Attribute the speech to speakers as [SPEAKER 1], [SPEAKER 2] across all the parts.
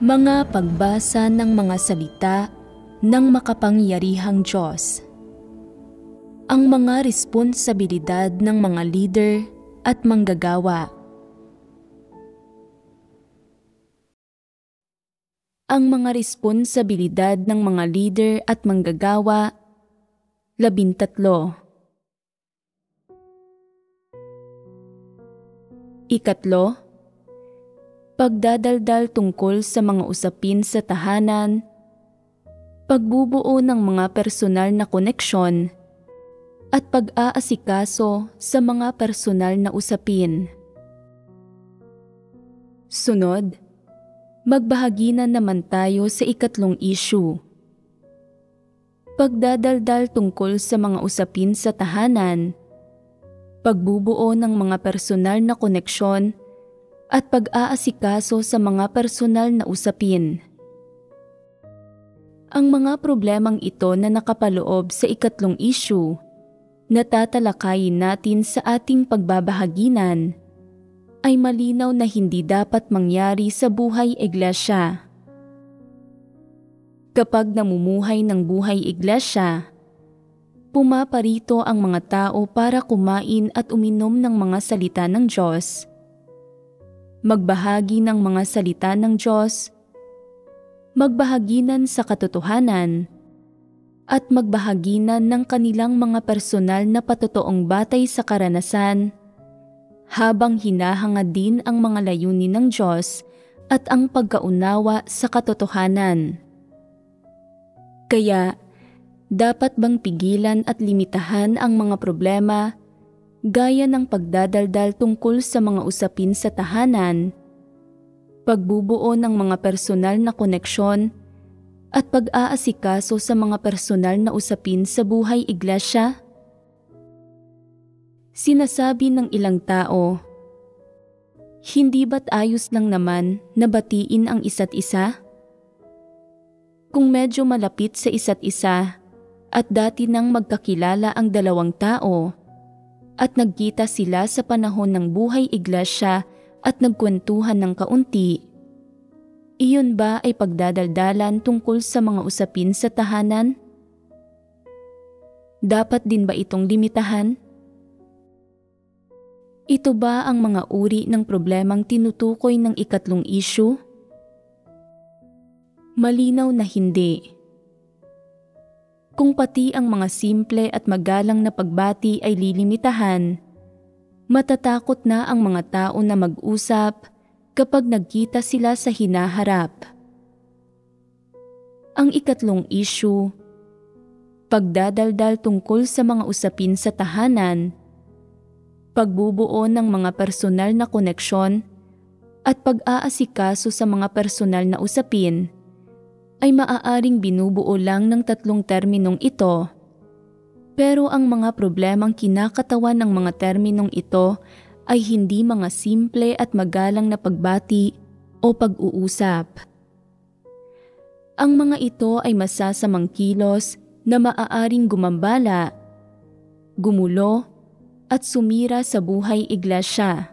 [SPEAKER 1] Mga pagbasa ng mga salita ng makapangyarihang Diyos. Ang mga responsibilidad ng mga leader at manggagawa. Ang mga responsibilidad ng mga leader at manggagawa, 13. Ikatlo, pagdadaldal tungkol sa mga usapin sa tahanan, pagbubuo ng mga personal na koneksyon, at pag-aasikaso sa mga personal na usapin. Sunod, magbahagi na naman tayo sa ikatlong issue. Pagdadaldal tungkol sa mga usapin sa tahanan, pagbubuo ng mga personal na koneksyon, at pag-aasikaso sa mga personal na usapin. Ang mga problemang ito na nakapaloob sa ikatlong issue, natatalakayin natin sa ating pagbabahaginan, ay malinaw na hindi dapat mangyari sa buhay iglesia. Kapag namumuhay ng buhay iglesia, pumaparito ang mga tao para kumain at uminom ng mga salita ng Diyos, magbahagi ng mga salita ng Diyos, magbahaginan sa katotohanan, at magbahaginan ng kanilang mga personal na patotoong batay sa karanasan, habang hinahangad din ang mga layunin ng Diyos at ang pagkaunawa sa katotohanan. Kaya, dapat bang pigilan at limitahan ang mga problema gaya ng pagdadaldal tungkol sa mga usapin sa tahanan, pagbubuo ng mga personal na koneksyon, at pag-aasikaso sa mga personal na usapin sa buhay iglesia? Sinasabi ng ilang tao, hindi ba't ayos lang naman na batiin ang isa't isa? Kung medyo malapit sa isa't isa at dati nang magkakilala ang dalawang tao, at nagkita sila sa panahon ng buhay iglesia at nagkwentuhan ng kaunti, iyon ba ay pagdadaldalan tungkol sa mga usapin sa tahanan? Dapat din ba itong limitahan? Ito ba ang mga uri ng problemang tinutukoy ng ikatlong issue? Malinaw na hindi. Kung pati ang mga simple at magalang na pagbati ay lilimitahan, matatakot na ang mga tao na mag-usap kapag nagkita sila sa hinaharap. Ang ikatlong issue, pagdadaldal tungkol sa mga usapin sa tahanan, pagbubuo ng mga personal na koneksyon, at pag-aasikaso sa mga personal na usapin, ay maaaring binubuo lang ng tatlong terminong ito. Pero ang mga problemang kinakatawan ng mga terminong ito ay hindi mga simple at magalang na pagbati o pag-uusap. Ang mga ito ay masasamang kilos na maaaring gumambala, gumulo, at sumira sa buhay iglesia.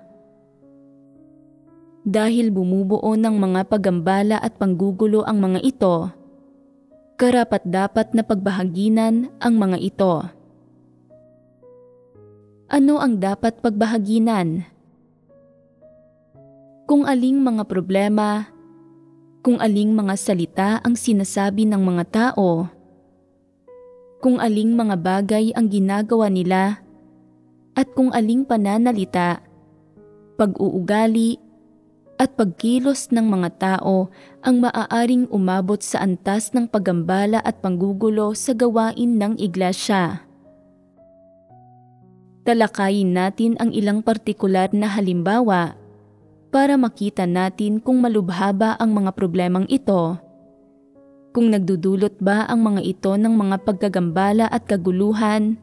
[SPEAKER 1] Dahil bumubuo ng mga pagambala at panggugulo ang mga ito, karapat-dapat na pagbahaginan ang mga ito. Ano ang dapat pagbahaginan? Kung aling mga problema, kung aling mga salita ang sinasabi ng mga tao, kung aling mga bagay ang ginagawa nila, at kung aling pananalita, pag-uugali, at pagkilos ng mga tao ang maaaring umabot sa antas ng pagambala at panggugulo sa gawain ng iglesia. Talakayin natin ang ilang partikular na halimbawa para makita natin kung malubha ba ang mga problemang ito, kung nagdudulot ba ang mga ito ng mga pagkagambala at kaguluhan,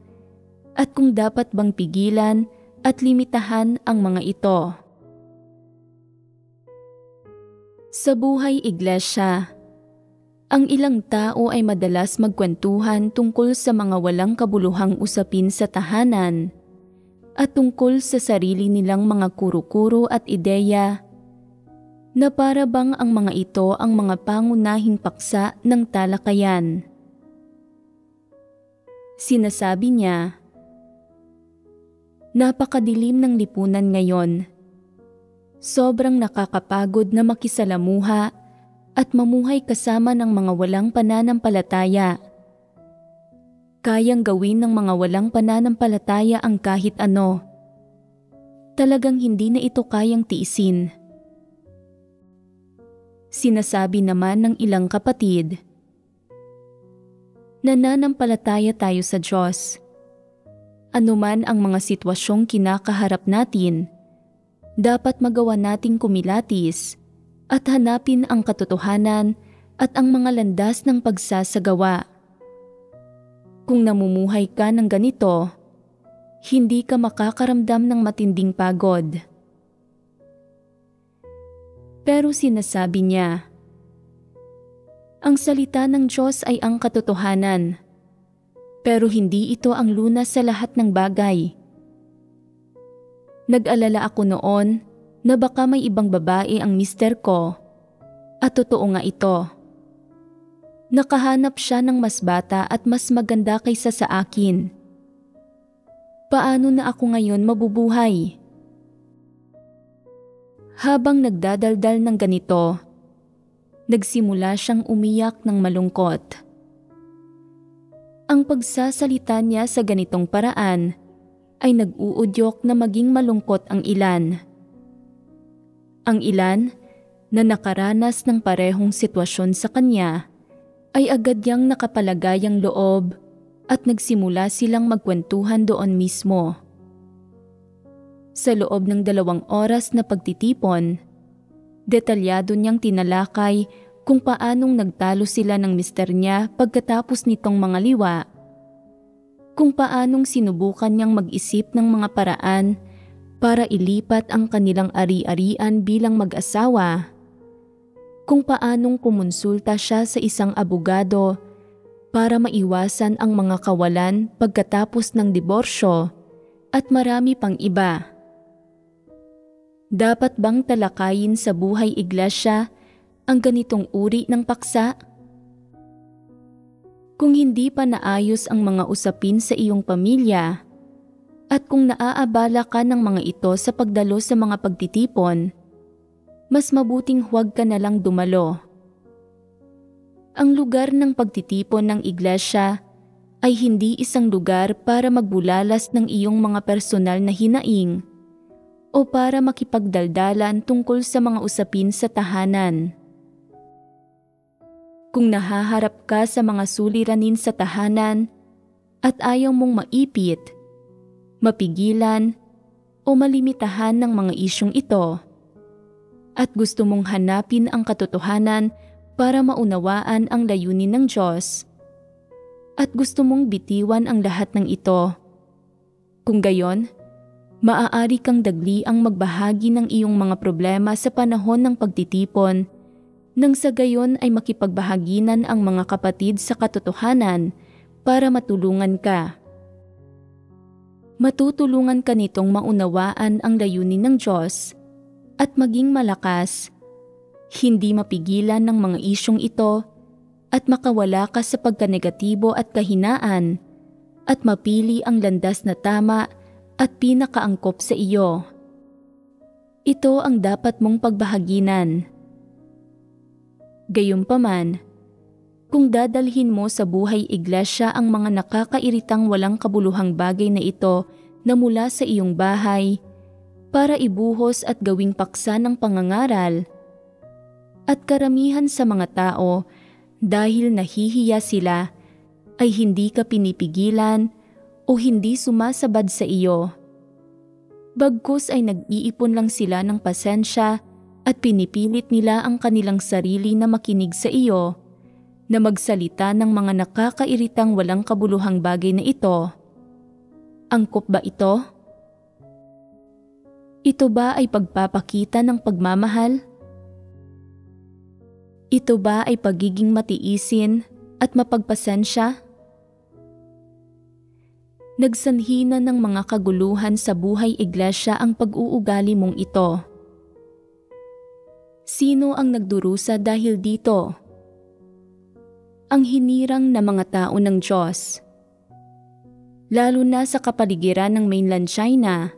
[SPEAKER 1] at kung dapat bang pigilan at limitahan ang mga ito. Sa buhay iglesia, ang ilang tao ay madalas magkwentuhan tungkol sa mga walang kabuluhang usapin sa tahanan at tungkol sa sarili nilang mga kuro-kuro at ideya na para bang ang mga ito ang mga pangunahing paksa ng talakayan. Sinasabi niya, "Napakadilim ng lipunan ngayon. Sobrang nakakapagod na makisalamuha at mamuhay kasama ng mga walang pananampalataya. Kayang gawin ng mga walang pananampalataya ang kahit ano. Talagang hindi na ito kayang tiisin." Sinasabi naman ng ilang kapatid, "Nananampalataya tayo sa Diyos. Anuman ang mga sitwasyong kinakaharap natin, dapat magawa nating kumilatis at hanapin ang katotohanan at ang mga landas ng pagsasagawa. Kung namumuhay ka ng ganito, hindi ka makakaramdam ng matinding pagod." Pero sinasabi niya, "Ang salita ng Diyos ay ang katotohanan, pero hindi ito ang lunas sa lahat ng bagay. Nag-alala ako noon na baka may ibang babae ang mister ko, at totoo nga ito. Nakahanap siya ng mas bata at mas maganda kaysa sa akin. Paano na ako ngayon mabubuhay?" Habang nagdadaldal ng ganito, nagsimula siyang umiyak ng malungkot. Ang pagsasalita niya sa ganitong paraan ay nag-uudyok na maging malungkot ang ilan. Ang ilan na nakaranas ng parehong sitwasyon sa kanya ay agad niyang nakapalagayang loob at nagsimula silang magkwentuhan doon mismo. Sa loob ng 2 oras na pagtitipon, detalyado niyang tinalakay kung paanong nagtalo sila ng mister niya pagkatapos nitong mga liwa, kung paanong sinubukan niyang mag-isip ng mga paraan para ilipat ang kanilang ari-arian bilang mag-asawa, kung paanong kumonsulta siya sa isang abogado para maiwasan ang mga kawalan pagkatapos ng diborsyo, at marami pang iba. Dapat bang talakayin sa buhay iglesia ang ganitong uri ng paksa? Kung hindi pa naayos ang mga usapin sa iyong pamilya, at kung naaabala ka ng mga ito sa pagdalo sa mga pagtitipon, mas mabuting huwag ka na lang dumalo. Ang lugar ng pagtitipon ng iglesia ay hindi isang lugar para magbulalas ng iyong mga personal na hinaing o para makipagdaldalan tungkol sa mga usapin sa tahanan. Kung nahaharap ka sa mga suliranin sa tahanan at ayaw mong maipit, mapigilan o malimitahan ng mga isyong ito, at gusto mong hanapin ang katotohanan para maunawaan ang layunin ng Diyos, at gusto mong bitiwan ang lahat ng ito, kung gayon, maaari kang dagliang magbahagi ng iyong mga problema sa panahon ng pagtitipon, nang sa gayon ay makipagbahaginan ang mga kapatid sa katotohanan para matulungan ka. Matutulungan ka nitong maunawaan ang layunin ng Diyos at maging malakas, hindi mapigilan ng mga isyong ito, at makawala ka sa pagkanegatibo at kahinaan, at mapili ang landas na tama at pinakaangkop sa iyo. Ito ang dapat mong pagbahaginan. Gayunpaman, kung dadalhin mo sa buhay iglesia ang mga nakakairitang walang kabuluhang bagay na ito na mula sa iyong bahay para ibuhos at gawing paksa ng pangangaral, at karamihan sa mga tao dahil nahihiya sila ay hindi ka pinipigilan o hindi sumasabad sa iyo. Bagkus ay nag-iipon lang sila ng pasensya at pinipilit nila ang kanilang sarili na makinig sa iyo, na magsalita ng mga nakakairitang walang kabuluhang bagay na ito. Angkop ba ito? Ito ba ay pagpapakita ng pagmamahal? Ito ba ay pagiging matiisin at mapagpasensya? Nagsanhi na ng mga kaguluhan sa buhay iglesia ang pag-uugali mong ito. Sino ang nagdurusa dahil dito? Ang hinirang na mga tao ng Diyos. Lalo na sa kapaligiran ng mainland China,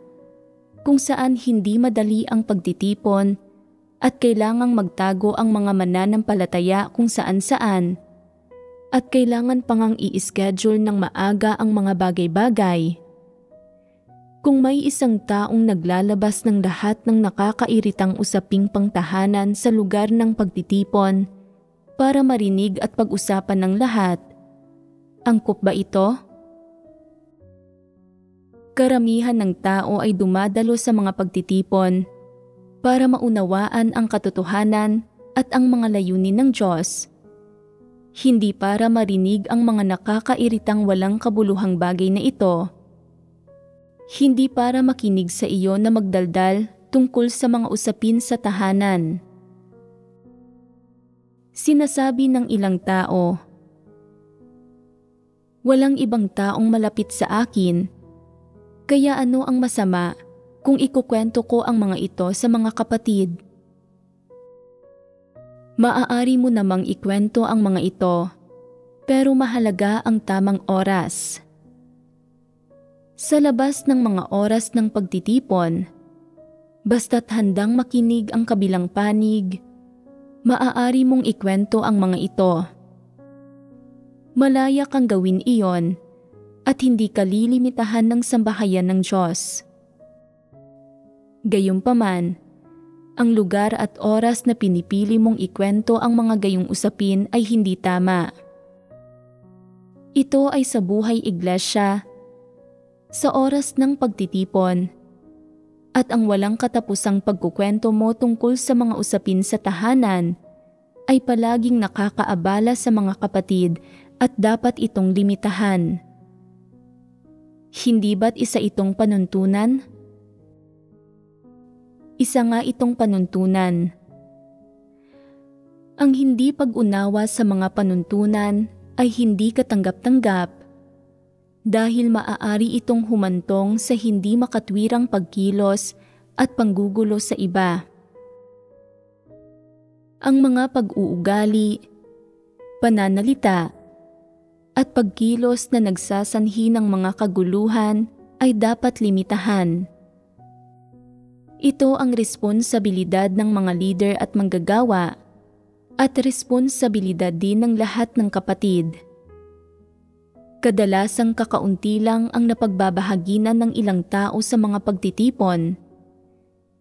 [SPEAKER 1] kung saan hindi madali ang pagtitipon at kailangang magtago ang mga mananampalataya kung saan-saan at kailangan pang i-schedule ng maaga ang mga bagay-bagay. Kung may isang taong naglalabas ng lahat ng nakakairitang usaping pangtahanan sa lugar ng pagtitipon para marinig at pag-usapan ng lahat, angkop ba ito? Karamihan ng tao ay dumadalo sa mga pagtitipon para maunawaan ang katotohanan at ang mga layunin ng Diyos, hindi para marinig ang mga nakakairitang walang kabuluhang bagay na ito. Hindi para makinig sa iyo na magdaldal tungkol sa mga usapin sa tahanan. Sinasabi ng ilang tao, "Walang ibang taong malapit sa akin, kaya ano ang masama kung ikukwento ko ang mga ito sa mga kapatid?" Maaari mo namang ikwento ang mga ito, pero mahalaga ang tamang oras. Sa labas ng mga oras ng pagtitipon, basta't handang makinig ang kabilang panig, maaari mong ikwento ang mga ito. Malaya kang gawin iyon at hindi ka lilimitahan ng sambahayan ng Diyos. Gayunpaman, ang lugar at oras na pinipili mong ikwento ang mga gayong usapin ay hindi tama. Ito ay sa buhay iglesia, sa oras ng pagtitipon, at ang walang katapusang pagkukwento mo tungkol sa mga usapin sa tahanan ay palaging nakakaabala sa mga kapatid at dapat itong limitahan. Hindi ba't isa itong panuntunan? Isa nga itong panuntunan. Ang hindi pag-unawa sa mga panuntunan ay hindi katanggap-tanggap dahil maaari itong humantong sa hindi makatwirang pagkilos at panggugulo sa iba. Ang mga pag-uugali, pananalita, at pagkilos na nagsasanhi ng mga kaguluhan ay dapat limitahan. Ito ang responsibilidad ng mga leader at manggagawa at responsibilidad din ng lahat ng kapatid. Kadalasang kakaunti lang ang napagbabahaginan ng ilang tao sa mga pagtitipon.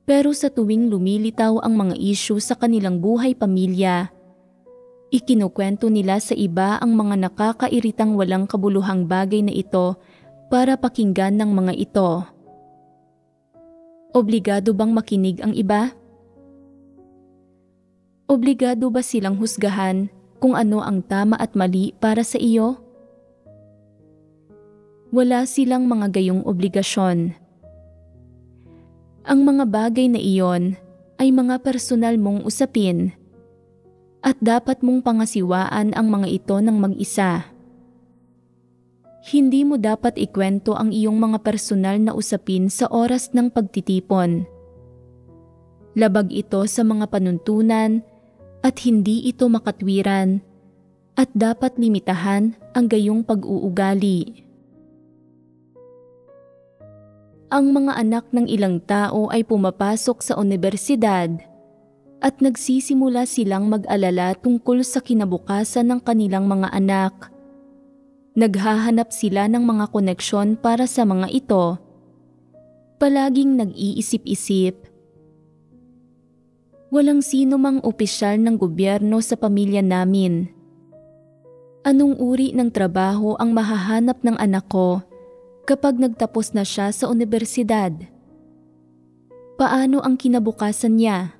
[SPEAKER 1] Pero sa tuwing lumilitaw ang mga isyu sa kanilang buhay pamilya, ikinukwento nila sa iba ang mga nakakairitang walang kabuluhang bagay na ito para pakinggan ng mga ito. Obligado bang makinig ang iba? Obligado ba silang husgahan kung ano ang tama at mali para sa iyo? Wala silang mga gayong obligasyon. Ang mga bagay na iyon ay mga personal mong usapin at dapat mong pangasiwaan ang mga ito ng mag-isa. Hindi mo dapat ikwento ang iyong mga personal na usapin sa oras ng pagtitipon. Labag ito sa mga panuntunan at hindi ito makatwiran at dapat limitahan ang gayong pag-uugali. Ang mga anak ng ilang tao ay pumapasok sa unibersidad at nagsisimula silang mag-alala tungkol sa kinabukasan ng kanilang mga anak. Naghahanap sila ng mga koneksyon para sa mga ito. Palaging nag-iisip-isip. Walang sino mang opisyal ng gobyerno sa pamilya namin. Anong uri ng trabaho ang mahahanap ng anak ko kapag nagtapos na siya sa unibersidad? Paano ang kinabukasan niya?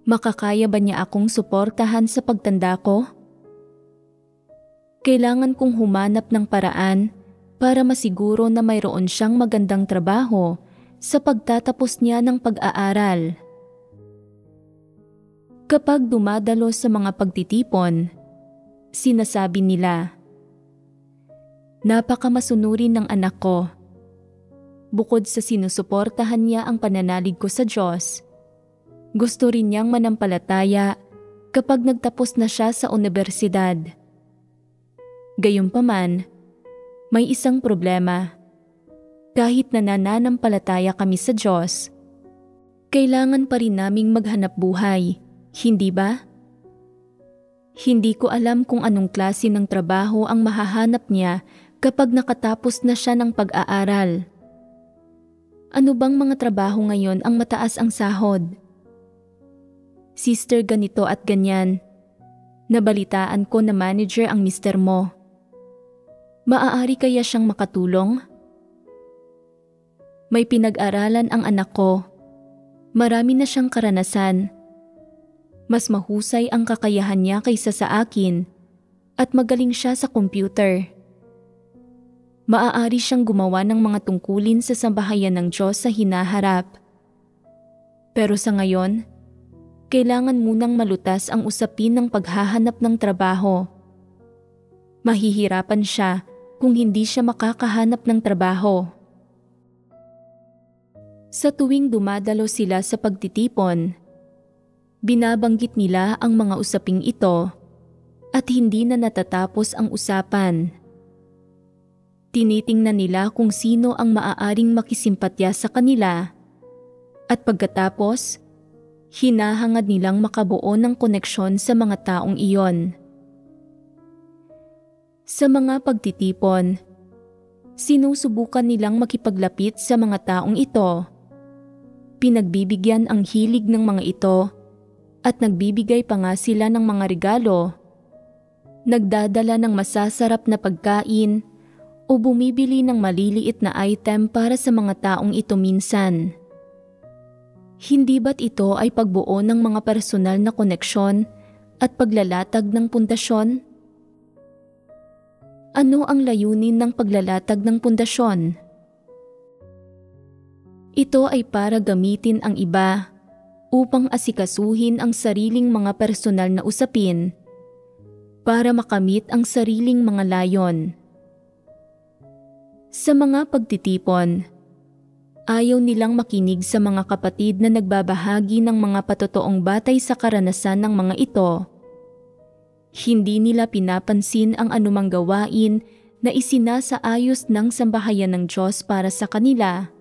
[SPEAKER 1] Makakaya ba niya akong suportahan sa pagtanda ko? Kailangan kong humanap ng paraan para masiguro na mayroon siyang magandang trabaho sa pagtatapos niya ng pag-aaral. Kapag dumadalo sa mga pagtitipon, sinasabi nila, "Napakamasunurin ng anak ko. Bukod sa sinusuportahan niya ang pananalig ko sa Diyos, Gusto rin niyang manampalataya kapag nagtapos na siya sa unibersidad. Gayunpaman, may isang problema. Kahit nananampalataya kami sa Diyos, kailangan pa rin naming maghanap buhay, hindi ba? Hindi ko alam kung anong klase ng trabaho ang mahahanap niya kapag nakatapos na siya ng pag-aaral. Ano bang mga trabaho ngayon ang mataas ang sahod? Sister, ganito at ganyan. Nabalitaan ko na manager ang mister mo. Maaari kaya siyang makatulong? May pinag-aralan ang anak ko. Marami na siyang karanasan. Mas mahusay ang kakayahan niya kaysa sa akin at magaling siya sa computer. Maaari siyang gumawa ng mga tungkulin sa sambahayan ng Diyos sa hinaharap. Pero sa ngayon, kailangan munang malutas ang usapin ng paghahanap ng trabaho. Mahihirapan siya kung hindi siya makakahanap ng trabaho. Sa tuwing dumadalo sila sa pagtitipon, binabanggit nila ang mga usaping ito at hindi na natatapos ang usapan. Tinitingnan nila kung sino ang maaaring makisimpatya sa kanila at pagkatapos, hinahangad nilang makabuo ng koneksyon sa mga taong iyon. Sa mga pagtitipon, sinusubukan nilang makipaglapit sa mga taong ito. Pinagbibigyan ang hilig ng mga ito at nagbibigay pa nga sila ng mga regalo. Nagdadala ng masasarap na pagkain o bumibili ng maliliit na item para sa mga taong ito minsan. Hindi ba't ito ay pagbuo ng mga personal na koneksyon at paglalatag ng pundasyon? Ano ang layunin ng paglalatag ng pundasyon? Ito ay para gamitin ang iba upang asikasuhin ang sariling mga personal na usapin para makamit ang sariling mga layon. Sa mga pagtitipon, ayaw nilang makinig sa mga kapatid na nagbabahagi ng mga patotoong batay sa karanasan ng mga ito. Hindi nila pinapansin ang anumang gawain na isinasaayos ng sambahayan ng Diyos para sa kanila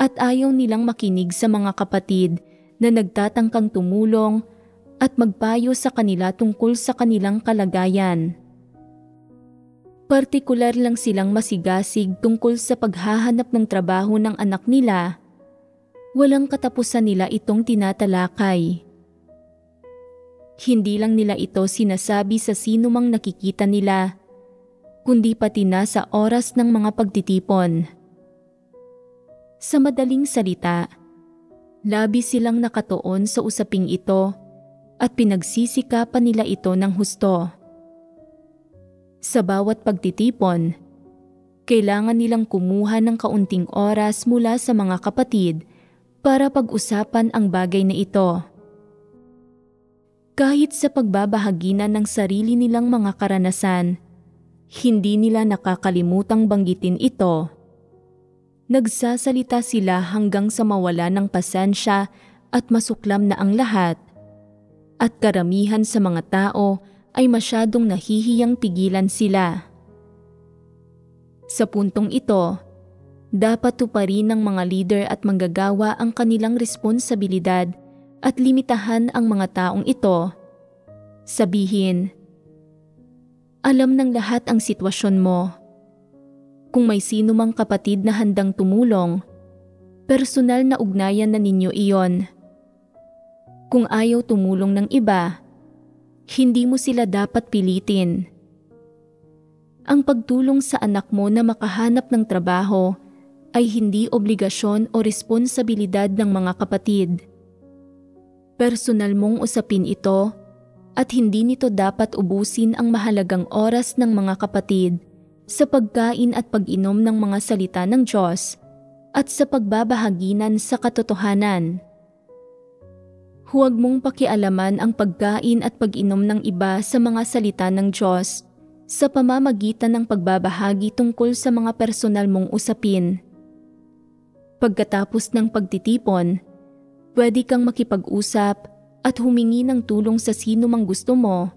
[SPEAKER 1] at ayaw nilang makinig sa mga kapatid na nagtatangkang tumulong at magpayo sa kanila tungkol sa kanilang kalagayan. Partikular lang silang masigasig tungkol sa paghahanap ng trabaho ng anak nila. Walang katapusan nila itong tinatalakay. Hindi lang nila ito sinasabi sa sinumang nakikita nila, kundi pati na sa oras ng mga pagtitipon. Sa madaling salita, labis silang nakatuon sa usaping ito at pinagsisikapan nila ito ng husto. Sa bawat pagtitipon, kailangan nilang kumuha ng kaunting oras mula sa mga kapatid para pag-usapan ang bagay na ito. Kahit sa pagbabahaginan ng sarili nilang mga karanasan, hindi nila nakakalimutang banggitin ito. Nagsasalita sila hanggang sa mawala ng pasensya at masuklam na ang lahat, at karamihan sa mga tao ay masyadong nahihiyang pigilan sila. Sa puntong ito, dapat tuparin ng mga leader at manggagawa ang kanilang responsibilidad at limitahan ang mga taong ito. Sabihin, alam ng lahat ang sitwasyon mo. Kung may sino mang kapatid na handang tumulong, personal na ugnayan na ninyo iyon. Kung ayaw tumulong ng iba, hindi mo sila dapat pilitin. Ang pagtulong sa anak mo na makahanap ng trabaho ay hindi obligasyon o responsibilidad ng mga kapatid. Personal mong usapin ito at hindi nito dapat ubusin ang mahalagang oras ng mga kapatid sa pagkain at pag-inom ng mga salita ng Diyos at sa pagbabahaginan sa katotohanan. Huwag mong pakialaman ang pagkain at pag-inom ng iba sa mga salita ng Diyos sa pamamagitan ng pagbabahagi tungkol sa mga personal mong usapin. Pagkatapos ng pagtitipon, Pwede kang makipag-usap at humingi ng tulong sa sino mang gusto mo,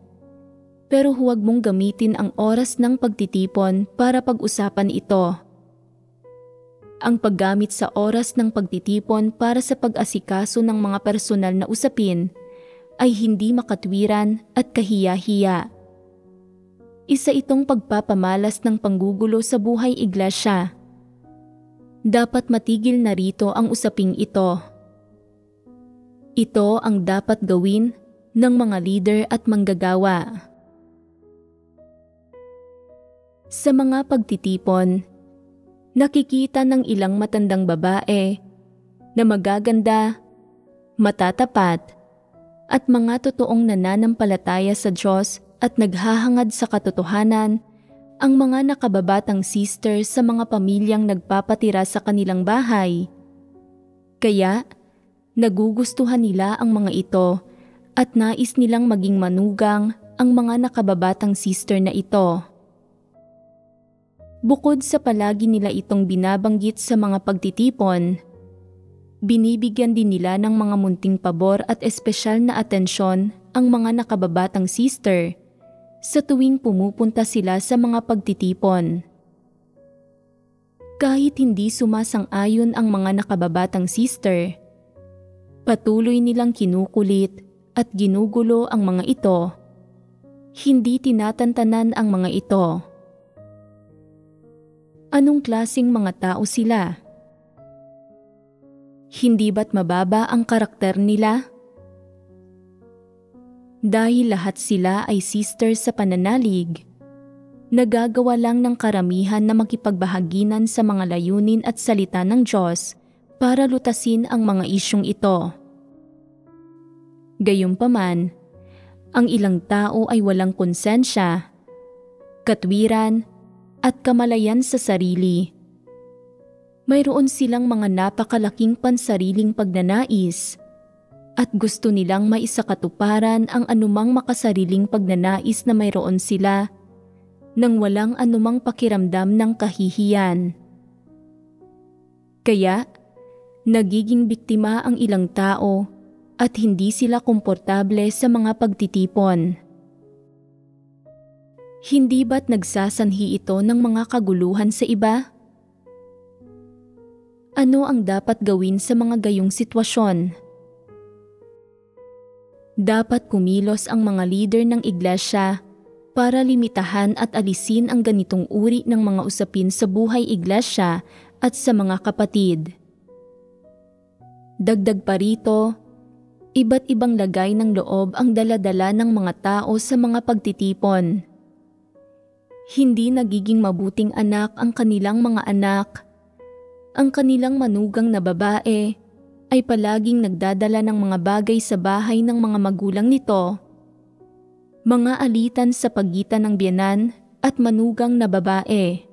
[SPEAKER 1] pero huwag mong gamitin ang oras ng pagtitipon para pag-usapan ito. Ang paggamit sa oras ng pagtitipon para sa pag-asikaso ng mga personal na usapin ay hindi makatwiran at kahiya-hiya. Isa itong pagpapamalas ng panggugulo sa buhay iglesia. Dapat matigil na rito ang usaping ito. Ito ang dapat gawin ng mga leader at manggagawa. Sa mga pagtitipon, nakikita ng ilang matandang babae na magaganda, matatapat, at mga totoong nananampalataya sa Diyos at naghahangad sa katotohanan ang mga nakababatang sister sa mga pamilyang nagpapatira sa kanilang bahay. Kaya, nagugustuhan nila ang mga ito at nais nilang maging manugang ang mga nakababatang sister na ito. Bukod sa palagi nila itong binabanggit sa mga pagtitipon, binibigyan din nila ng mga munting pabor at espesyal na atensyon ang mga nakababatang sister sa tuwing pumupunta sila sa mga pagtitipon. Kahit hindi sumasang-ayon ang mga nakababatang sister, patuloy nilang kinukulit at ginugulo ang mga ito. Hindi tinatantanan ang mga ito. Anong klaseng mga tao sila? Hindi ba't mababa ang karakter nila? Dahil lahat sila ay sisters sa pananalig, nagagawa lang ng karamihan na makipagbahaginan sa mga layunin at salita ng Diyos para lutasin ang mga isyong ito. Gayunpaman, ang ilang tao ay walang konsensya, katwiran, at kamalayan sa sarili. Mayroon silang mga napakalaking pansariling pagnanais at gusto nilang maisakatuparan ang anumang makasariling pagnanais na mayroon sila nang walang anumang pakiramdam ng kahihiyan. Kaya, nagiging biktima ang ilang tao at hindi sila komportable sa mga pagtitipon. Hindi ba't nagsasanhi ito ng mga kaguluhan sa iba? Ano ang dapat gawin sa mga gayong sitwasyon? Dapat kumilos ang mga leader ng iglesia para limitahan at alisin ang ganitong uri ng mga usapin sa buhay iglesia at sa mga kapatid. Dagdag pa rito, iba't ibang lagay ng loob ang dala-dala ng mga tao sa mga pagtitipon. Hindi nagiging mabuting anak ang kanilang mga anak. Ang kanilang manugang na babae ay palaging nagdadala ng mga bagay sa bahay ng mga magulang nito. Mga alitan sa pagitan ng biyenan at manugang na babae.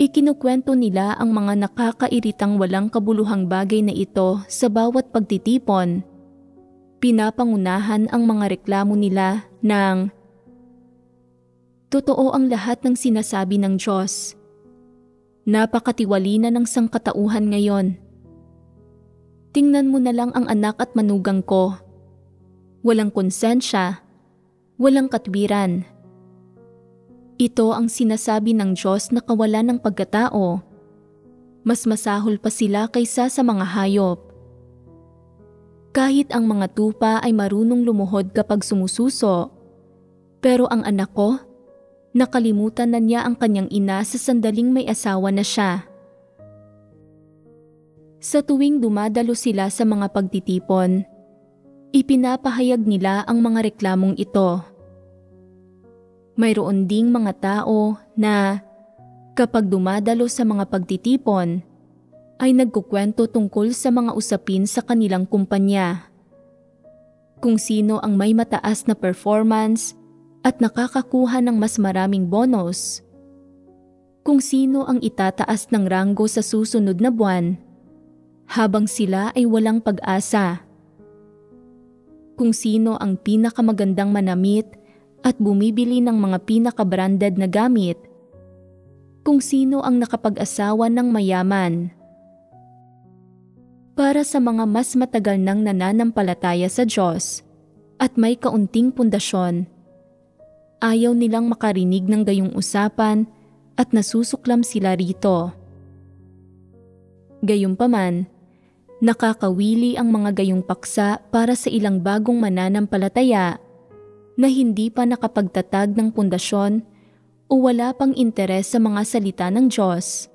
[SPEAKER 1] Ikinukwento nila ang mga nakakairitang walang kabuluhang bagay na ito sa bawat pagtitipon. Pinapangunahan ang mga reklamo nila ng, "Totoo ang lahat ng sinasabi ng Diyos. Napakatiwali na ng sangkatauhan ngayon. Tingnan mo na lang ang anak at manugang ko. Walang konsensya, walang katwiran. Ito ang sinasabi ng Diyos na kawalan ng pagkatao. Mas masahol pa sila kaysa sa mga hayop. Kahit ang mga tupa ay marunong lumuhod kapag sumususo, pero ang anak ko, nakalimutan na niya ang kanyang ina sa sandaling may asawa na siya." Sa tuwing dumadalo sila sa mga pagtitipon, ipinapahayag nila ang mga reklamong ito. Mayroon ding mga tao na kapag dumadalo sa mga pagtitipon, ay nagkukwento tungkol sa mga usapin sa kanilang kumpanya. Kung sino ang may mataas na performance at nakakakuha ng mas maraming bonus. Kung sino ang itataas ng ranggo sa susunod na buwan, habang sila ay walang pag-asa. Kung sino ang pinakamagandang manamit at bumibili ng mga pinaka-branded na gamit. Kung sino ang nakapag-asawa ng mayaman. Para sa mga mas matagal nang nananampalataya sa Diyos at may kaunting pundasyon, ayaw nilang makarinig ng gayong usapan at nasusuklam sila rito. Gayunpaman, nakakawili ang mga gayong paksa para sa ilang bagong mananampalataya na hindi pa nakapagtatag ng pundasyon o wala pang interes sa mga salita ng Diyos.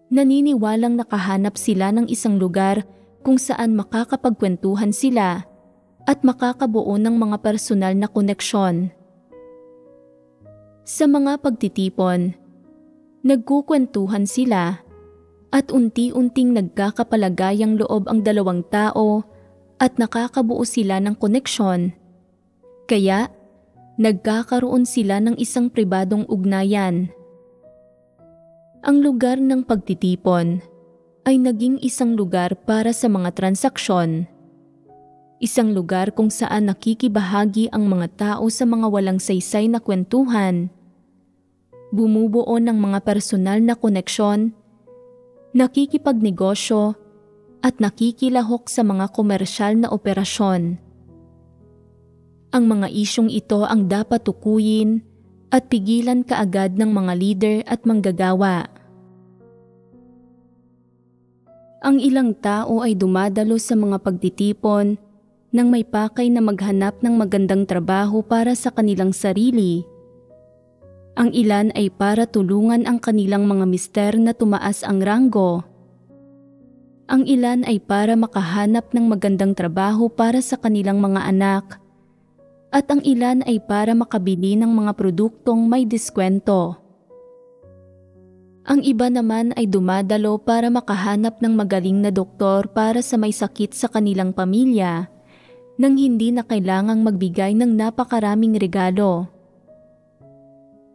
[SPEAKER 1] Naniniwalang nakahanap sila ng isang lugar kung saan makakapagkwentuhan sila at makakabuo ng mga personal na koneksyon. Sa mga pagtitipon, nagkukwentuhan sila at unti-unting nagkakapalagayang loob ang dalawang tao at nakakabuo sila ng koneksyon. Kaya, nagkakaroon sila ng isang pribadong ugnayan. Ang lugar ng pagtitipon ay naging isang lugar para sa mga transaksyon. Isang lugar kung saan nakikibahagi ang mga tao sa mga walang saysay na kwentuhan, bumubuo ng mga personal na koneksyon, nakikipagnegosyo at nakikilahok sa mga komersyal na operasyon. Ang mga isyong ito ang dapat tukuyin at pigilan kaagad ng mga leader at manggagawa. Ang ilang tao ay dumadalo sa mga pagtitipon nang may pakay na maghanap ng magandang trabaho para sa kanilang sarili. Ang ilan ay para tulungan ang kanilang mga mister na tumaas ang ranggo. Ang ilan ay para makahanap ng magandang trabaho para sa kanilang mga anak. At ang ilan ay para makabili ng mga produktong may diskwento. Ang iba naman ay dumadalo para makahanap ng magaling na doktor para sa may sakit sa kanilang pamilya nang hindi na kailangang magbigay ng napakaraming regalo.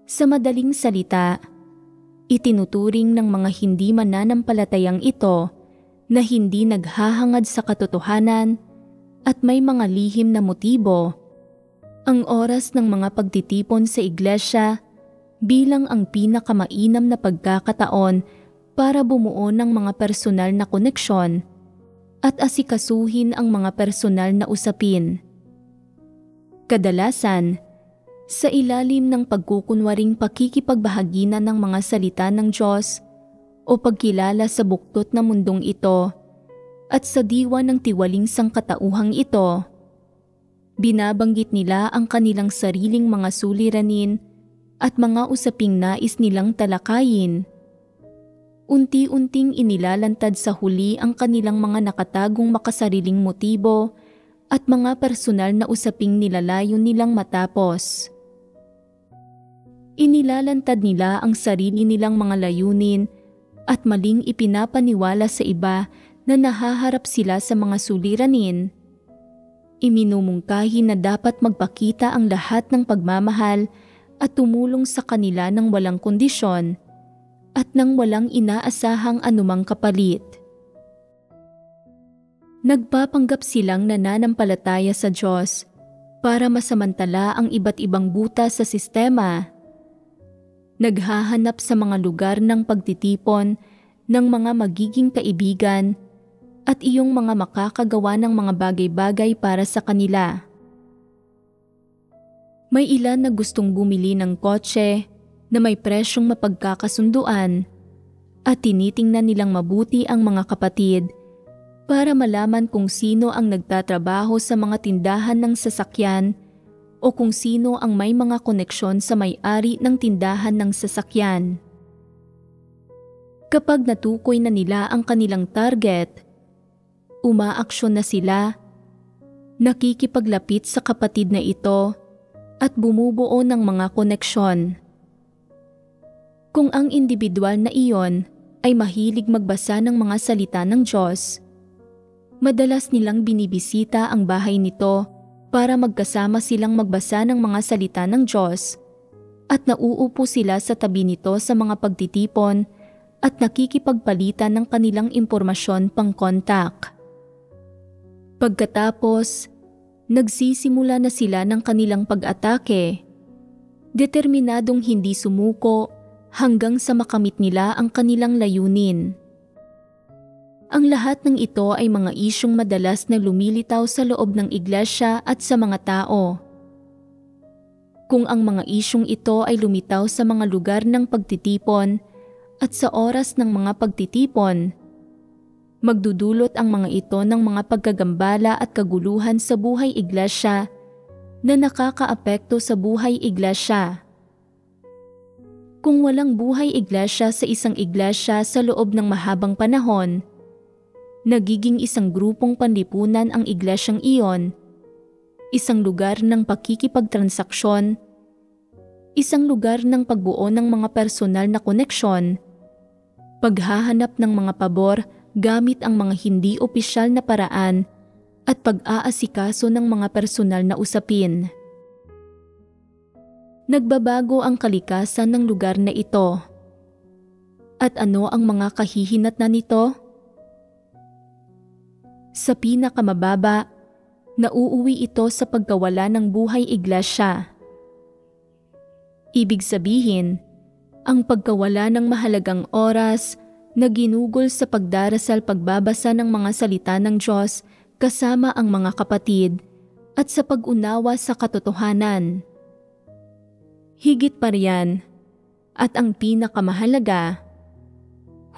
[SPEAKER 1] Sa madaling salita, itinuturing ng mga hindi mananampalatayang ito na hindi naghahangad sa katotohanan at may mga lihim na motibo ang oras ng mga pagtitipon sa iglesia bilang ang pinakamainam na pagkakataon para bumuo ng mga personal na koneksyon at asikasuhin ang mga personal na usapin. Kadalasan, sa ilalim ng pagkukunwaring pakikipagbahaginan ng mga salita ng Diyos o pagkilala sa buktot na mundong ito at sa diwa ng tiwaling sangkatauhang ito, binabanggit nila ang kanilang sariling mga suliranin at mga usaping nais nilang talakayin. Unti-unting inilalantad sa huli ang kanilang mga nakatagong makasariling motibo at mga personal na usaping nilalayo nilang matapos. Inilalantad nila ang sarili nilang mga layunin at maling ipinapaniwala sa iba na nahaharap sila sa mga suliranin. Iminumungkahi na dapat magpakita ang lahat ng pagmamahal at tumulong sa kanila ng walang kondisyon at nang walang inaasahang anumang kapalit. Nagpapanggap silang nananampalataya sa Diyos para masamantala ang iba't ibang butas sa sistema. Naghahanap sa mga lugar ng pagtitipon ng mga magiging kaibigan at iyong mga makakagawa ng mga bagay-bagay para sa kanila. May ilan na gustong bumili ng kotse na may presyong mapagkakasunduan at tinitingnan nilang mabuti ang mga kapatid para malaman kung sino ang nagtatrabaho sa mga tindahan ng sasakyan o kung sino ang may mga koneksyon sa may-ari ng tindahan ng sasakyan. Kapag natukoy na nila ang kanilang target, umaaksyon na sila, nakikipaglapit sa kapatid na ito at bumubuo ng mga koneksyon. Kung ang individual na iyon ay mahilig magbasa ng mga salita ng Diyos, madalas nilang binibisita ang bahay nito para magkasama silang magbasa ng mga salita ng Diyos at nauupo sila sa tabi nito sa mga pagtitipon at nakikipagpalitan ng kanilang impormasyon pang-kontak. Pagkatapos, nagsisimula na sila ng kanilang pag-atake, determinadong hindi sumuko hanggang sa makamit nila ang kanilang layunin. Ang lahat ng ito ay mga isyung madalas na lumilitaw sa loob ng iglesia at sa mga tao. Kung ang mga isyung ito ay lumitaw sa mga lugar ng pagtitipon at sa oras ng mga pagtitipon, magdudulot ang mga ito ng mga pagkagambala at kaguluhan sa buhay iglesia na nakakaapekto sa buhay iglesia. Kung walang buhay iglesia sa isang iglesia sa loob ng mahabang panahon, nagiging isang grupong panlipunan ang iglesyang iyon, isang lugar ng pakikipagtransaksyon, isang lugar ng pagbuo ng mga personal na koneksyon, paghahanap ng mga pabor gamit ang mga hindi opisyal na paraan at pag-aasikaso ng mga personal na usapin. Nagbabago ang kalikasan ng lugar na ito. At ano ang mga kahihinatnan nito? Sa pinakamababa, nauuwi ito sa pagkawala ng buhay iglesia. Ibig sabihin, ang pagkawala ng mahalagang oras na ginugol sa pagdarasal pagbabasa ng mga salita ng Diyos kasama ang mga kapatid at sa pag-unawa sa katotohanan. Higit pa riyan, at ang pinakamahalaga,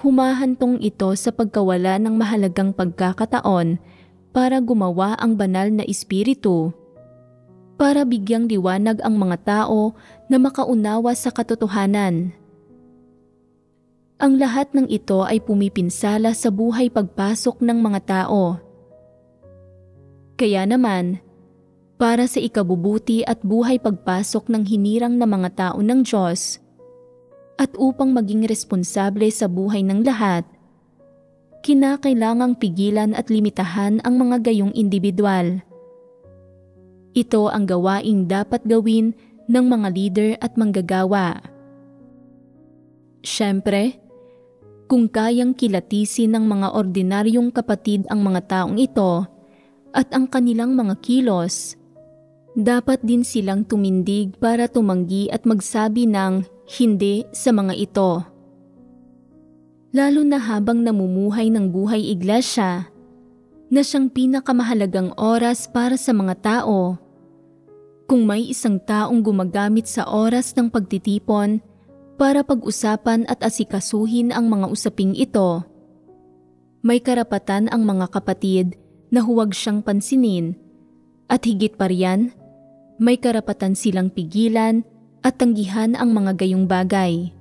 [SPEAKER 1] humahantong ito sa pagkawala ng mahalagang pagkakataon para gumawa ang banal na espiritu, para bigyang liwanag ang mga tao na makaunawa sa katotohanan. Ang lahat ng ito ay pumipinsala sa buhay pagpasok ng mga tao. Kaya naman, para sa ikabubuti at buhay pagpasok ng hinirang na mga tao ng Diyos, at upang maging responsable sa buhay ng lahat, kinakailangang pigilan at limitahan ang mga gayong individual. Ito ang gawaing dapat gawin ng mga leader at manggagawa. Siyempre, kung kayang kilatisin ng mga ordinaryong kapatid ang mga taong ito at ang kanilang mga kilos, dapat din silang tumindig para tumanggi at magsabi ng hindi sa mga ito. Lalo na habang namumuhay ng buhay iglesia, na siyang pinakamahalagang oras para sa mga tao. Kung may isang taong gumagamit sa oras ng pagtitipon para pag-usapan at asikasuhin ang mga usaping ito, may karapatan ang mga kapatid na huwag siyang pansinin, at higit pa riyan, may karapatan silang pigilan at tanggihan ang mga gayong bagay.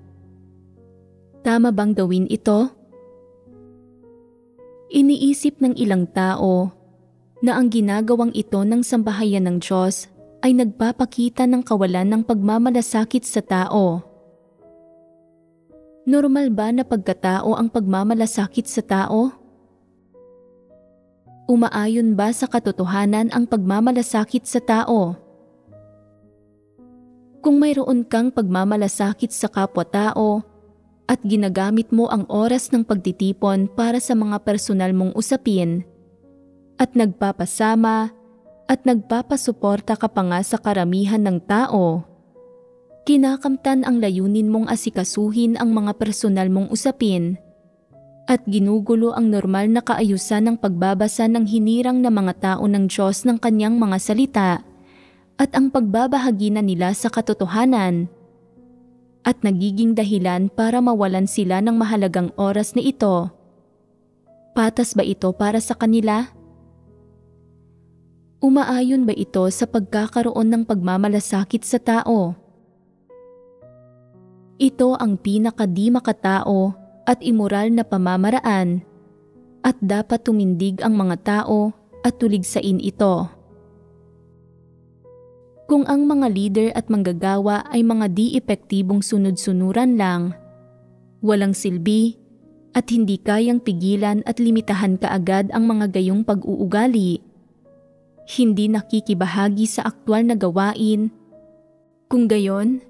[SPEAKER 1] Tama bang gawin ito? Iniisip ng ilang tao na ang ginagawang ito ng sambahayan ng Diyos ay nagpapakita ng kawalan ng pagmamalasakit sa tao. Normal ba na pagkatao ang pagmamalasakit sa tao? Umaayon ba sa katotohanan ang pagmamalasakit sa tao? Kung mayroon kang pagmamalasakit sa kapwa-tao at ginagamit mo ang oras ng pagtitipon para sa mga personal mong usapin at nagpapasama at nagpapasuporta ka pa nga sa karamihan ng tao, kinakamtan ang layunin mong asikasuhin ang mga personal mong usapin at ginugulo ang normal na kaayusan ng pagbabasa ng hinirang na mga tao ng Diyos ng kanyang mga salita at ang pagbabahagi na nila sa katotohanan, at nagiging dahilan para mawalan sila ng mahalagang oras na ito. Patas ba ito para sa kanila? Umaayon ba ito sa pagkakaroon ng pagmamalasakit sa tao? Ito ang pinaka-di makatao at immoral na pamamaraan, at dapat tumindig ang mga tao at tuligsain ito. Kung ang mga leader at manggagawa ay mga di-epektibong sunod-sunuran lang, walang silbi, at hindi kayang pigilan at limitahan kaagad ang mga gayong pag-uugali, hindi nakikibahagi sa aktwal na gawain, kung gayon,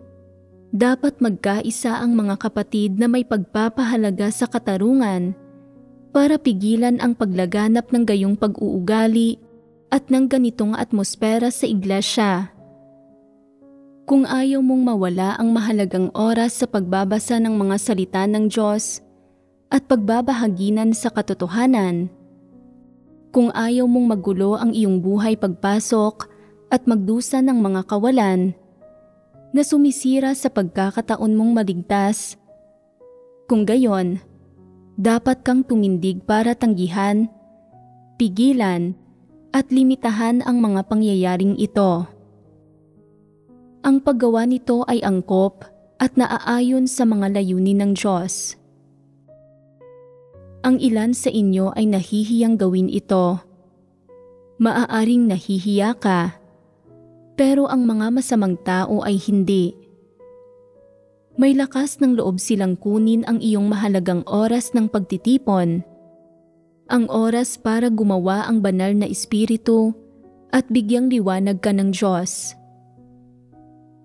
[SPEAKER 1] dapat magkaisa ang mga kapatid na may pagpapahalaga sa katarungan para pigilan ang paglaganap ng gayong pag-uugali at ng ganitong atmosfera sa iglesia. Kung ayaw mong mawala ang mahalagang oras sa pagbabasa ng mga salita ng Diyos at pagbabahaginan sa katotohanan. Kung ayaw mong magulo ang iyong buhay pagpasok at magdusa ng mga kawalan na sumisira sa pagkakataon mong maligtas, kung gayon, dapat kang tumindig para tanggihan, pigilan, at limitahan ang mga pangyayaring ito. Ang paggawa nito ay angkop at naaayon sa mga layunin ng Diyos. Ang ilan sa inyo ay nahihiyang gawin ito. Maaaring nahihiya ka, pero ang mga masamang tao ay hindi. May lakas ng loob silang kunin ang iyong mahalagang oras ng pagtitipon, ang oras para gumawa ang banal na espiritu at bigyang liwanag ka ng Diyos.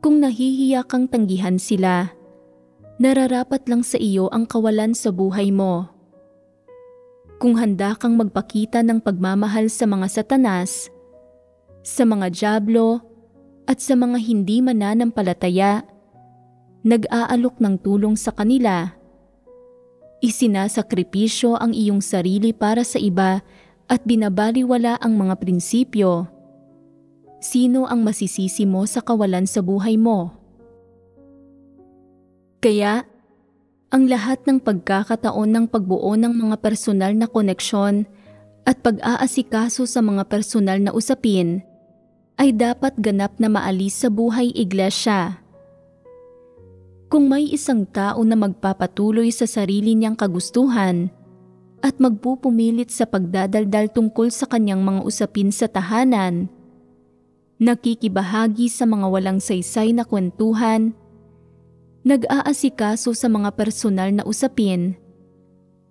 [SPEAKER 1] Kung nahihiya kang tanggihan sila, nararapat lang sa iyo ang kawalan sa buhay mo. Kung handa kang magpakita ng pagmamahal sa mga satanas, sa mga dyablo, at sa mga hindi mananampalataya, nag-aalok ng tulong sa kanila, isinasakripisyo ang iyong sarili para sa iba at binabaliwala ang mga prinsipyo, sino ang masisisi mo sa kawalan sa buhay mo? Kaya, ang lahat ng pagkakataon ng pagbuo ng mga personal na koneksyon at pag-aasikaso sa mga personal na usapin ay dapat ganap na maalis sa buhay iglesia. Kung may isang tao na magpapatuloy sa sarili niyang kagustuhan at magpupumilit sa pagdadaldal tungkol sa kanyang mga usapin sa tahanan, nakikibahagi sa mga walang saysay na kwentuhan, nag-aasikaso sa mga personal na usapin,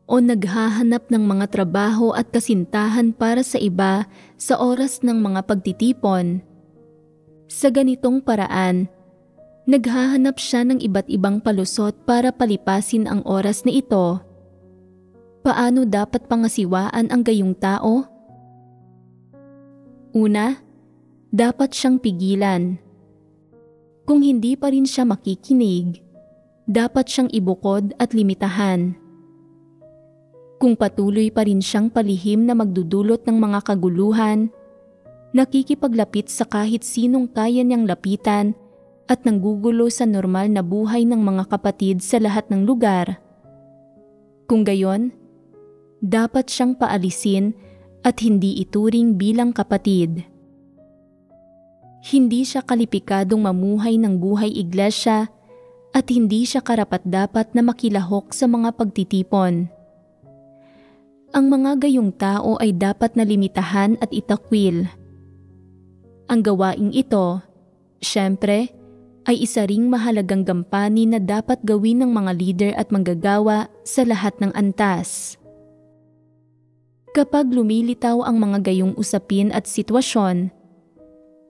[SPEAKER 1] o naghahanap ng mga trabaho at kasintahan para sa iba sa oras ng mga pagtitipon. Sa ganitong paraan, naghahanap siya ng iba't ibang palusot para palipasin ang oras na ito. Paano dapat pangasiwaan ang gayong tao? Una, dapat siyang pigilan. Kung hindi pa rin siya makikinig, dapat siyang ibukod at limitahan. Kung patuloy pa rin siyang palihim na magdudulot ng mga kaguluhan, nakikipaglapit sa kahit sinong kaya niyang lapitan at nanggugulo sa normal na buhay ng mga kapatid sa lahat ng lugar. Kung gayon, dapat siyang paalisin at hindi ituring bilang kapatid. Hindi siya kalipikadong mamuhay ng buhay iglesia at hindi siya karapat-dapat na makilahok sa mga pagtitipon. Ang mga gayong tao ay dapat na limitahan at itakwil. Ang gawaing ito, syempre, ay isa ring mahalagang gampanin na dapat gawin ng mga leader at manggagawa sa lahat ng antas. Kapag lumilitaw ang mga gayong usapin at sitwasyon,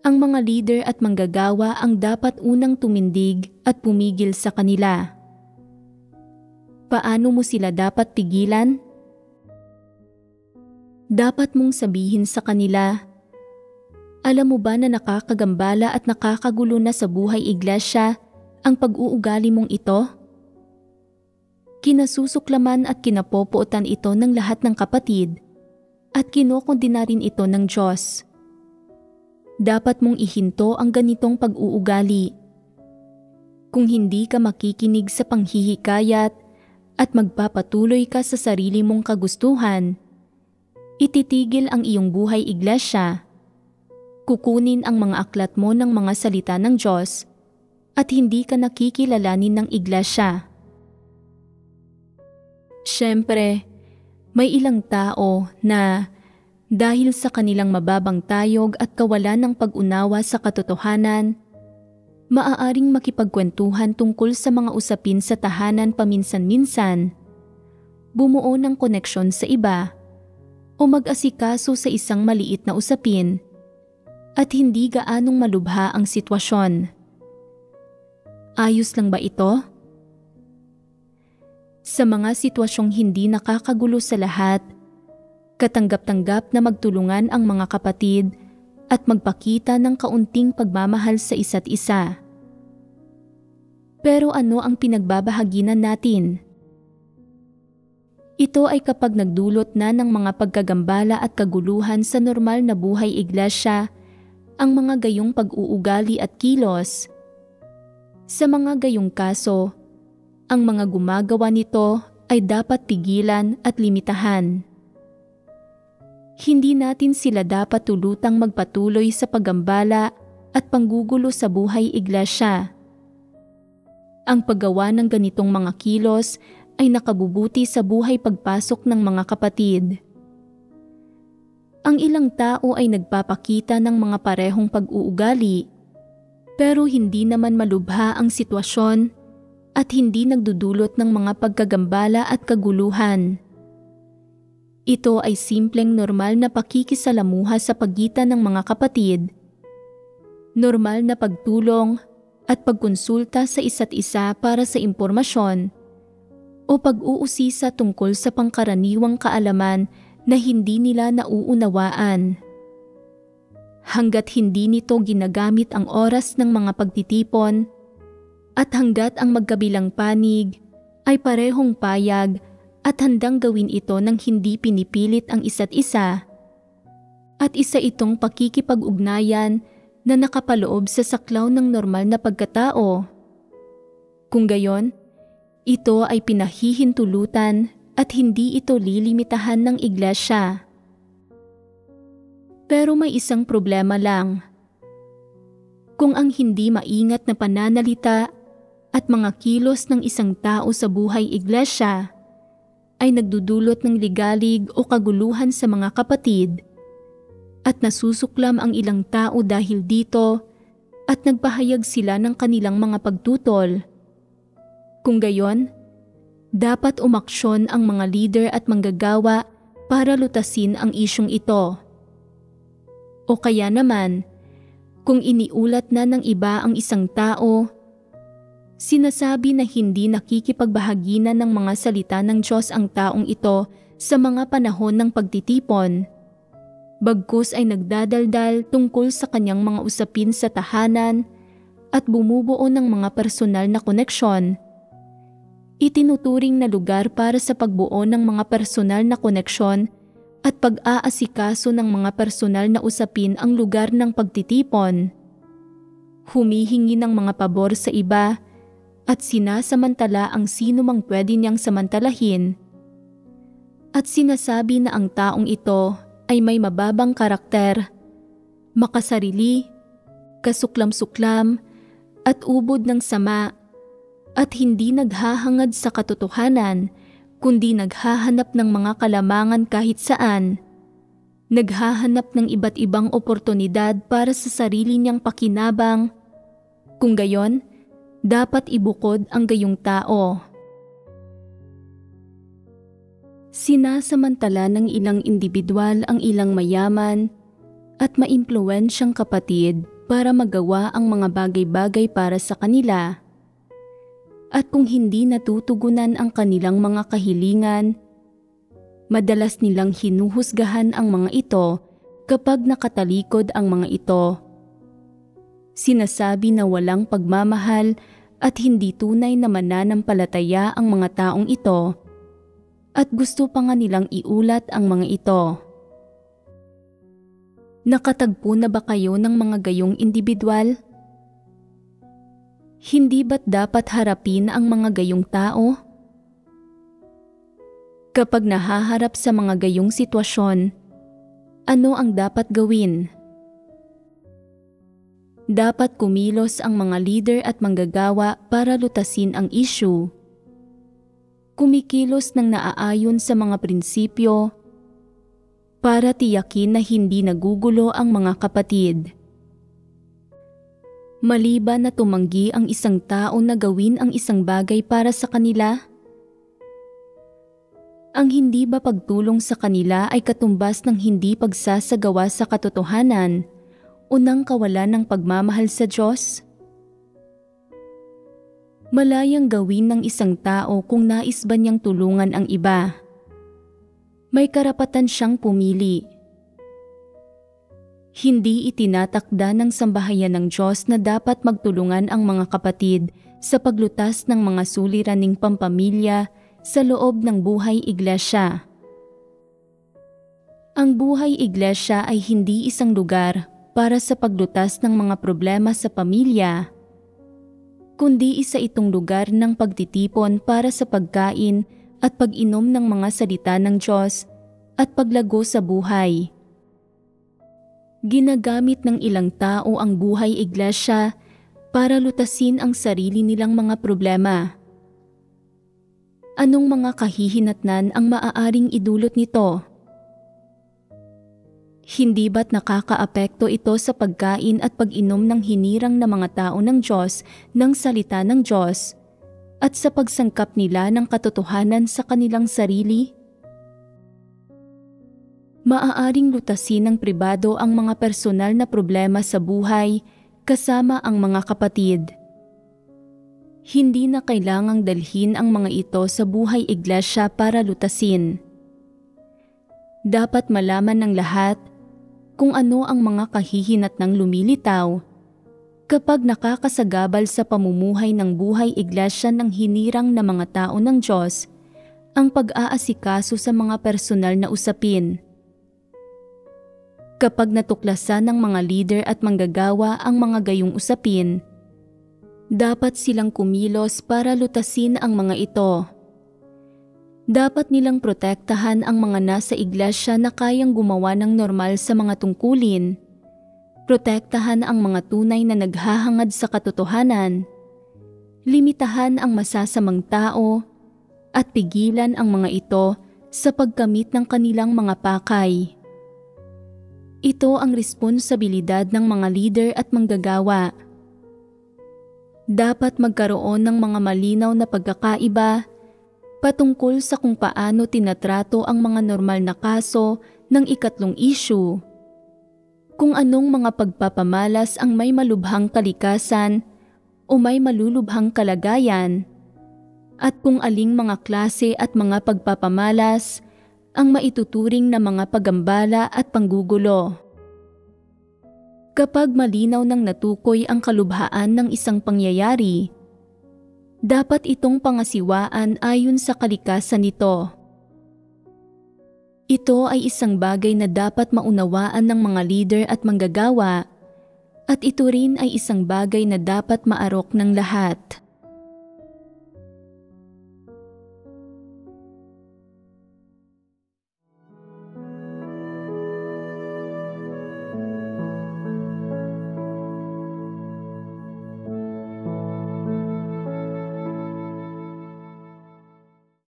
[SPEAKER 1] ang mga leader at manggagawa ang dapat unang tumindig at pumigil sa kanila. Paano mo sila dapat pigilan? Dapat mong sabihin sa kanila, alam mo ba na nakakagambala at nakakagulo na sa buhay iglesia ang pag-uugali mong ito? Kinasusuklaman at kinapopuotan ito ng lahat ng kapatid at kinokondena rin ito ng Diyos. Dapat mong ihinto ang ganitong pag-uugali. Kung hindi ka makikinig sa panghihikayat at magpapatuloy ka sa sarili mong kagustuhan, ititigil ang iyong buhay iglesia, kukunin ang mga aklat mo ng mga salita ng Diyos at hindi ka nakikilalanin ng iglesia. Siyempre, may ilang tao na dahil sa kanilang mababang tayog at kawalan ng pag-unawa sa katotohanan, maaaring makipagkwentuhan tungkol sa mga usapin sa tahanan paminsan-minsan, bumuo ng koneksyon sa iba, o mag-asikaso sa isang maliit na usapin, at hindi gaanong malubha ang sitwasyon. Ayos lang ba ito? Sa mga sitwasyong hindi nakakagulo sa lahat, katanggap-tanggap na magtulungan ang mga kapatid at magpakita ng kaunting pagmamahal sa isa't isa. Pero ano ang pinagbabahaginan natin? Ito ay kapag nagdulot na ng mga pagkagambala at kaguluhan sa normal na buhay iglesia ang mga gayong pag-uugali at kilos. Sa mga gayong kaso, ang mga gumagawa nito ay dapat pigilan at limitahan. Hindi natin sila dapat tulutang magpatuloy sa paggambala at panggugulo sa buhay iglesia. Ang paggawa ng ganitong mga kilos ay nakabubuti sa buhay pagpasok ng mga kapatid. Ang ilang tao ay nagpapakita ng mga parehong pag-uugali, pero hindi naman malubha ang sitwasyon at hindi nagdudulot ng mga pagkagambala at kaguluhan. Ito ay simpleng normal na pakikisalamuha sa pagitan ng mga kapatid, normal na pagtulong at pagkonsulta sa isa't isa para sa impormasyon o pag-uusisa tungkol sa pangkaraniwang kaalaman na hindi nila nauunawaan. Hanggat hindi nito ginagamit ang oras ng mga pagtitipon at hanggat ang magkabilang panig ay parehong payag at handang gawin ito nang hindi pinipilit ang isa't isa, at isa itong pakikipag-ugnayan na nakapaloob sa saklaw ng normal na pagkatao. Kung gayon, ito ay pinahihintulutan at hindi ito lilimitahan ng iglesia. Pero may isang problema lang. Kung ang hindi maingat na pananalita at mga kilos ng isang tao sa buhay iglesia ay nagdudulot ng ligalig o kaguluhan sa mga kapatid at nasusuklam ang ilang tao dahil dito at nagpahayag sila ng kanilang mga pagtutol. Kung gayon, dapat umaksyon ang mga leader at manggagawa para lutasin ang isyong ito. O kaya naman, kung iniulat na ng iba ang isang tao, sinasabi na hindi nakikipagbahaginan ng mga salita ng Diyos ang taong ito sa mga panahon ng pagtitipon, bagkus ay nagdadaldal tungkol sa kanyang mga usapin sa tahanan at bumubuo ng mga personal na koneksyon. Itinuturing na lugar para sa pagbuo ng mga personal na koneksyon at pag-aasikaso ng mga personal na usapin ang lugar ng pagtitipon. Humihingi ng mga pabor sa iba at sinasamantala ang sino mang pwede niyang samantalahin. At sinasabi na ang taong ito ay may mababang karakter, makasarili, kasuklam-suklam at ubod ng sama, at hindi naghahangad sa katotohanan kundi naghahanap ng mga kalamangan kahit saan, naghahanap ng iba't ibang oportunidad para sa sarili niyang pakinabang. Kung gayon, dapat ibukod ang gayong tao. Sinasamantala ng ilang individual ang ilang mayaman at maimpluwensyang kapatid para magawa ang mga bagay-bagay para sa kanila. At kung hindi natutugunan ang kanilang mga kahilingan, madalas nilang hinuhusgahan ang mga ito kapag nakatalikod ang mga ito. Sinasabi na walang pagmamahal at hindi tunay na mananampalataya ang mga taong ito, at gusto pa nga nilang iulat ang mga ito. Nakatagpo na ba kayo ng mga gayong individual? Hindi ba't dapat harapin ang mga gayong tao? Kapag nahaharap sa mga gayong sitwasyon, ano ang dapat gawin? Dapat kumilos ang mga leader at manggagawa para lutasin ang issue. Kumikilos ng naaayon sa mga prinsipyo para tiyakin na hindi nagugulo ang mga kapatid. Maliban na tumanggi ang isang tao na gawin ang isang bagay para sa kanila, ang hindi ba pagtulong sa kanila ay katumbas ng hindi pagsasagawa sa katotohanan o ng kawalan ng pagmamahal sa Diyos? Malayang gawin ng isang tao kung nais ba niyang tulungan ang iba. May karapatan siyang pumili. Hindi itinatakda ng sambahayan ng Diyos na dapat magtulungan ang mga kapatid sa paglutas ng mga suliraning pampamilya, sa loob ng buhay iglesia. Ang buhay iglesia ay hindi isang lugar para sa paglutas ng mga problema sa pamilya, kundi isa itong lugar ng pagtitipon para sa pagkain at pag-inom ng mga salita ng Diyos at paglago sa buhay. Ginagamit ng ilang tao ang buhay iglesia para lutasin ang sarili nilang mga problema. Anong mga kahihinatnan ang maaaring idulot nito? Hindi ba't nakakaapekto ito sa pagkain at pag-inom ng hinirang na mga tao ng Diyos ng salita ng Diyos at sa pagsangkap nila ng katotohanan sa kanilang sarili? Maaaring lutasin ng pribado ang mga personal na problema sa buhay kasama ang mga kapatid. Hindi na kailangang dalhin ang mga ito sa buhay iglesia para lutasin. Dapat malaman ng lahat kung ano ang mga kahihinatnang lumilitaw kapag nakakasagabal sa pamumuhay ng buhay iglesia ng hinirang na mga tao ng Diyos ang pag-aasikaso sa mga personal na usapin. Kapag natuklasan ng mga leader at manggagawa ang mga gayong usapin, dapat silang kumilos para lutasin ang mga ito. Dapat nilang protektahan ang mga nasa iglesia na kayang gumawa ng normal sa mga tungkulin, protektahan ang mga tunay na naghahangad sa katotohanan, limitahan ang masasamang tao, at pigilan ang mga ito sa pagkamit ng kanilang mga pakay. Ito ang responsibilidad ng mga leader at manggagawa. Dapat magkaroon ng mga malinaw na pagkakaiba patungkol sa kung paano tinatrato ang mga normal na kaso ng ikatlong issue, kung anong mga pagpapamalas ang may malubhang kalikasan o may malulubhang kalagayan, at kung aling mga klase at mga pagpapamalas ang maituturing na mga pagambala at panggugulo. Kapag malinaw nang natukoy ang kalubhaan ng isang pangyayari, dapat itong pangasiwaan ayon sa kalikasan nito. Ito ay isang bagay na dapat maunawaan ng mga leader at manggagawa, at ito rin ay isang bagay na dapat maarok ng lahat.